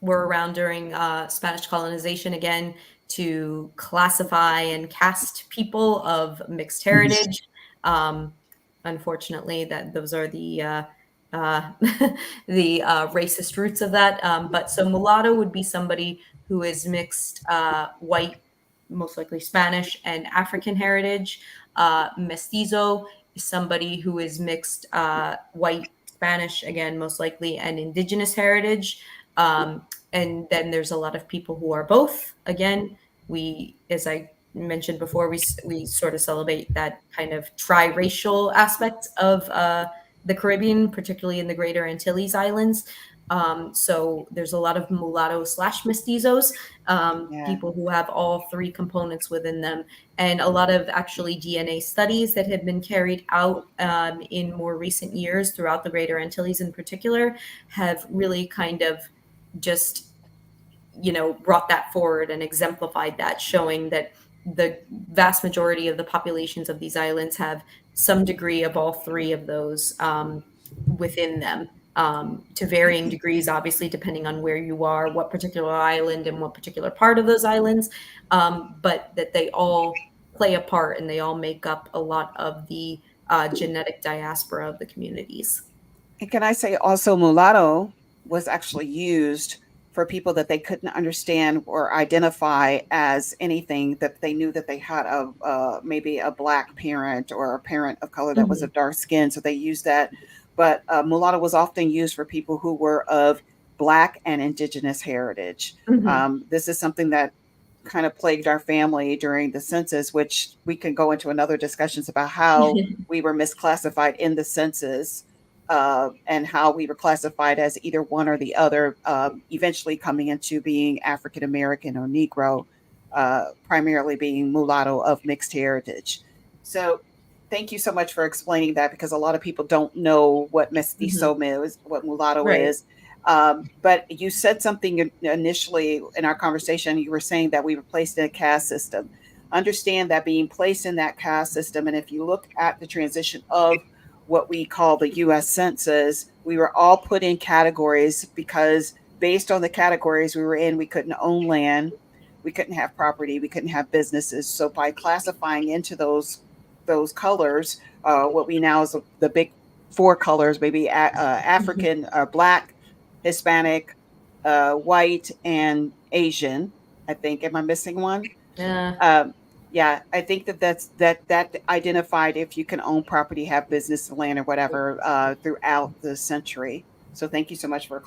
were around during Spanish colonization, again, to classify and cast people of mixed heritage. Unfortunately, that those are the racist roots of that. But so mulatto would be somebody who is mixed white, most likely Spanish, and African heritage. Mestizo is somebody who is mixed white, Spanish, again, most likely, and indigenous heritage. And then there's a lot of people who are both. Again, we, as I mentioned before, we sort of celebrate that kind of triracial aspect of the Caribbean, particularly in the Greater Antilles Islands. So there's a lot of mulatto / mestizos, people who have all three components within them, and a lot of actually DNA studies that have been carried out in more recent years throughout the Greater Antilles in particular have really kind of just, brought that forward and exemplified that, showing that the vast majority of the populations of these islands have some degree of all three of those within them, to varying degrees, obviously, depending on where you are, what particular island and what particular part of those islands, but that they all play a part and they all make up a lot of the genetic diaspora of the communities.
And can I say also, mulatto was actually used for people that they couldn't understand or identify as anything, that they knew that they had maybe a black parent or a parent of color that was of dark skin, so they used that. But mulatto was often used for people who were of Black and Indigenous heritage. This is something that kind of plagued our family during the census, which we can go into another discussions about how we were misclassified in the census. And how we were classified as either one or the other, eventually coming into being African American or Negro, primarily being mulatto of mixed heritage. So thank you so much for explaining that, because a lot of people don't know what mestizo is, what mulatto
Right.
is. But you said something initially in our conversation. You were saying that we were placed in a caste system. Understand that being placed in that caste system, and if you look at the transition of what we call the U.S. Census, we were all put in categories because based on the categories we were in, we couldn't own land, we couldn't have property, we couldn't have businesses. So by classifying into those colors, what we now is the big four colors, maybe African, Black, Hispanic, white, and Asian. I think. Am I missing one?
Yeah.
Yeah, I think that identified if you can own property, have business, land, or whatever throughout the century. So thank you so much for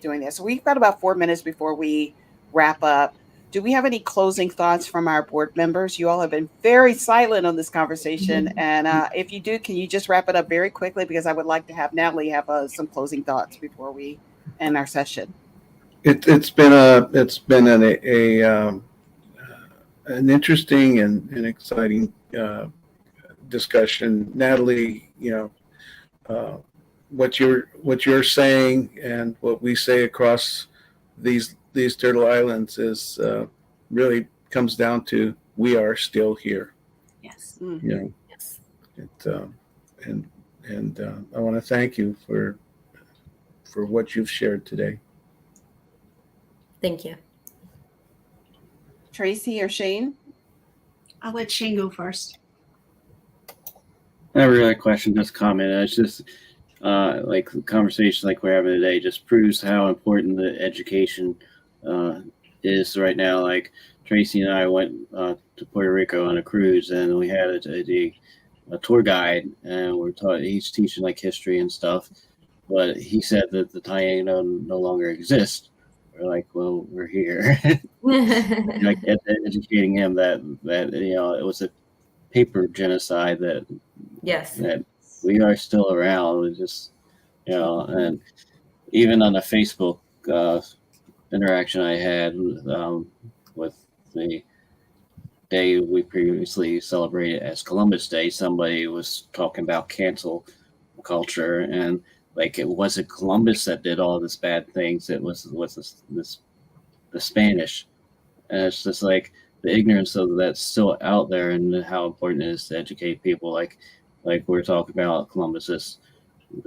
doing this. So we've got about 4 minutes before we wrap up. Do we have any closing thoughts from our board members? You all have been very silent on this conversation, and if you do, can you just wrap it up very quickly, because I would like to have Natalie have some closing thoughts before we end our session.
It's been an interesting and exciting discussion, Natalie. What you're saying and what we say across these Turtle Islands is really comes down to we are still here.
Yes.
Yes.
And I want to thank you for what you've shared today.
Thank you.
Tracy or Shane?
I'll let Shane go first.
Not really a question, just comment. It's just like the conversation like we're having today just proves how important the education is right now. Like Tracy and I went to Puerto Rico on a cruise, and we had a tour guide, and he's teaching like history and stuff. but he said that the Taino no longer exist. We're like, well, we're here. Like educating him that it was a paper genocide,
Yes.
that we are still around. It's just and even on the Facebook interaction I had with the day we previously celebrated as Columbus Day, somebody was talking about cancel culture, and like it wasn't Columbus that did all this bad things. It was this the Spanish, and it's just like the ignorance of that's still out there, and how important it is to educate people. Like we're talking about Columbus's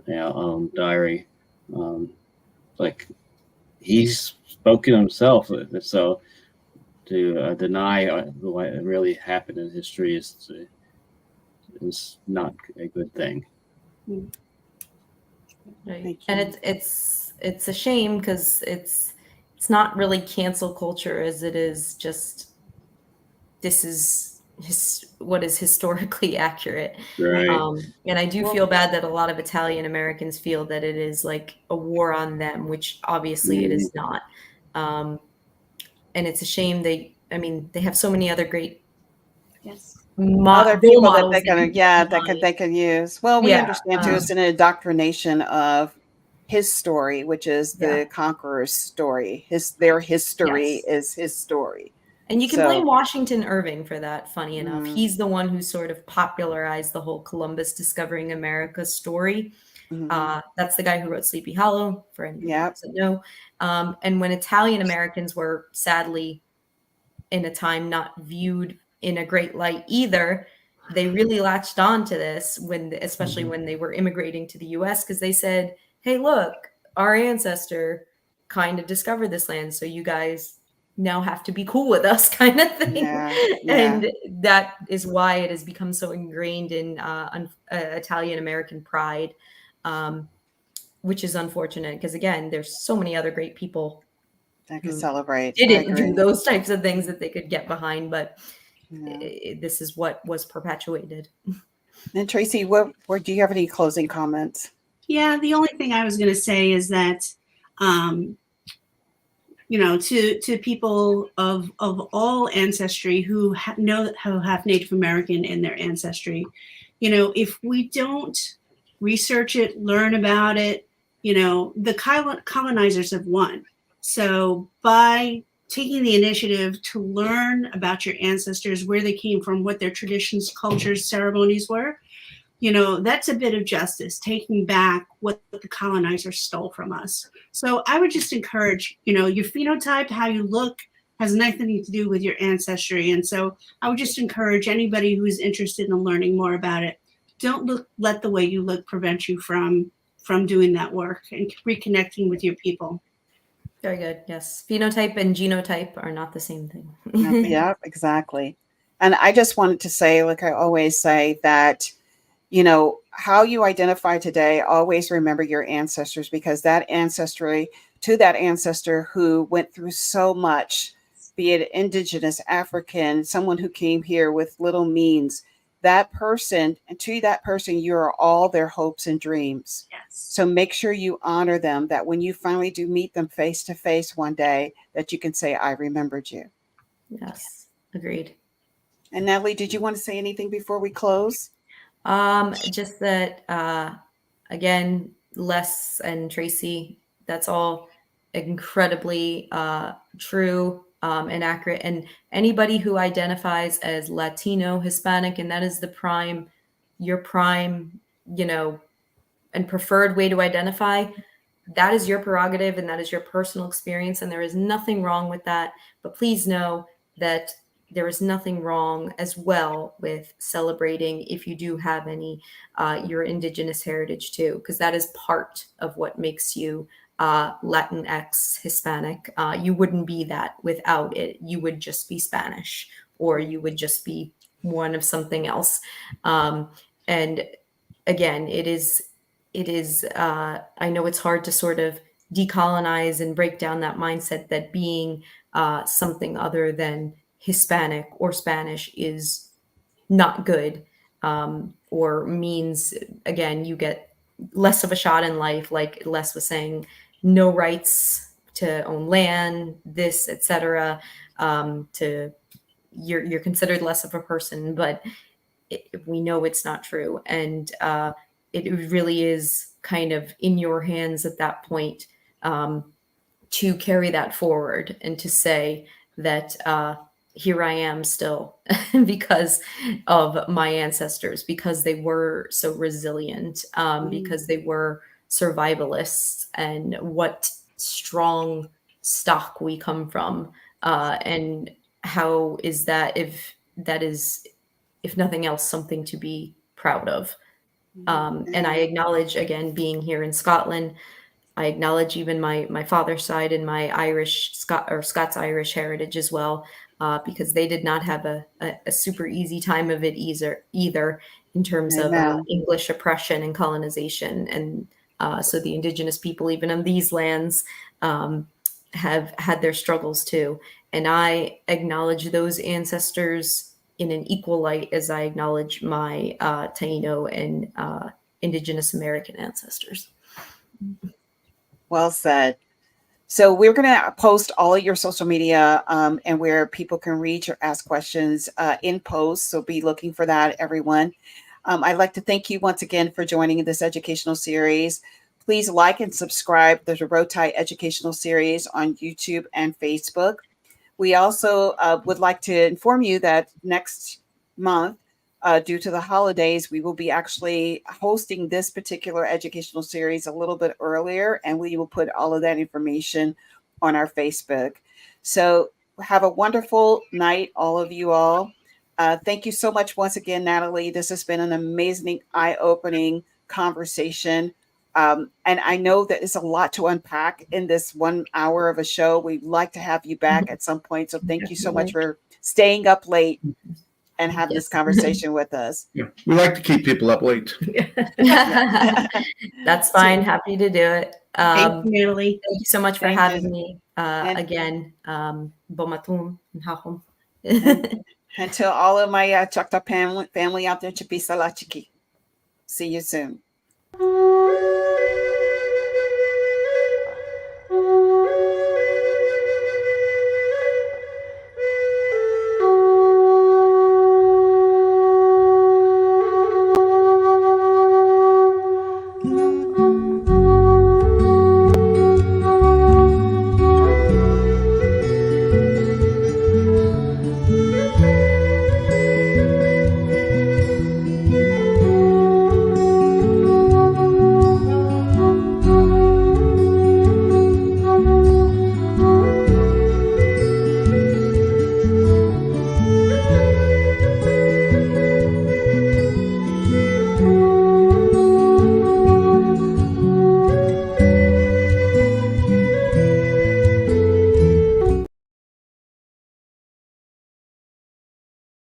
diary, um, like he's spoken himself. So to deny what really happened in history is not a good thing.
Right. And it's a shame because it's not really cancel culture as it is just this is what is historically accurate.
Right.
And I do feel bad that a lot of Italian Americans feel that it is like a war on them, which obviously it is not. And it's a shame they have so many other great
other people that they
can
they can use. Well, we understand too, it's an indoctrination of his story, which is the conqueror's story. Their history is his story.
And you can blame Washington Irving for that, funny enough. He's the one who sort of popularized the whole Columbus discovering America story. That's the guy who wrote Sleepy Hollow, for anyone who doesn't know. And when Italian Americans were sadly in a time not viewed in a great light either, they really latched on to this especially when they were immigrating to the US, because they said, hey, look, our ancestor kind of discovered this land, so you guys now have to be cool with us, kind of thing. And that is why it has become so ingrained in Italian American pride, which is unfortunate because, again, there's so many other great people
that could celebrate.
Didn't do those types of things that they could get behind, but this is what was perpetuated.
And Tracy, what do you have any closing comments?
Yeah, the only thing I was going to say is that, to people of all ancestry who have Native American in their ancestry, if we don't research it, learn about it, the colonizers have won. So by taking the initiative to learn about your ancestors, where they came from, what their traditions, cultures, ceremonies were, that's a bit of justice, taking back what the colonizers stole from us. So I would just encourage, your phenotype, how you look, has nothing to do with your ancestry. And so I would just encourage anybody who is interested in learning more about it, don't let the way you look prevent you from doing that work and reconnecting with your people.
Very good. Yes. Phenotype and genotype are not the same thing.
Yeah, exactly. And I just wanted to say, like I always say, that how you identify today, always remember your ancestors, because that ancestor who went through so much, be it indigenous, African, someone who came here with little means, to that person, you are all their hopes and dreams.
Yes.
So make sure you honor them, that when you finally do meet them face to face one day, that you can say, I remembered you.
Yes. Agreed.
And Natalie, did you want to say anything before we close?
Just that, again, Les and Tracy, that's all incredibly true and accurate. And anybody who identifies as Latino, Hispanic, and that is your prime, and preferred way to identify, that is your prerogative and that is your personal experience. And there is nothing wrong with that. But please know that there is nothing wrong as well with celebrating, if you do have any, your indigenous heritage too, because that is part of what makes you Latinx, Hispanic. You wouldn't be that without it. You would just be Spanish, or you would just be one of something else. And again, it is, I know it's hard to sort of decolonize and break down that mindset that being something other than Hispanic or Spanish is not good, or means, again, you get less of a shot in life, like Les was saying, no rights to own land, this, etc. To you're considered less of a person, but we know it's not true, and it really is kind of in your hands at that point to carry that forward and to say that here I am still because of my ancestors, because they were so resilient, because they were survivalists, and what strong stock we come from, and how is that, if that is, if nothing else, something to be proud of. And I acknowledge, again, being here in Scotland, I acknowledge even my father's side and my Scots-Irish heritage as well, because they did not have a super easy time of it either in terms of English oppression and colonization. And so the indigenous people, even on these lands, have had their struggles too. And I acknowledge those ancestors in an equal light as I acknowledge my Taino and Indigenous American ancestors.
Well said. So we're going to post all of your social media and where people can reach or ask questions in post. So be looking for that, everyone. I'd like to thank you once again for joining this educational series. Please like and subscribe to the ROTI educational series on YouTube and Facebook. We also would like to inform you that next month, due to the holidays, we will be actually hosting this particular educational series a little bit earlier, and we will put all of that information on our Facebook. So have a wonderful night, all of you all. Thank you so much once again, Natalie. This has been an amazing, eye-opening conversation. And I know that it's a lot to unpack in this 1 hour of a show. We'd like to have you back at some point. So thank you so much for staying up late and having this conversation with us.
Yeah, we like to keep people up late.
That's fine. Happy to do it.
Thank you, Natalie.
Thank you so much for having me again. Bomatum and Hahum.
And to all of my Choctaw family out there, Chipisa La Chiqui. See you soon.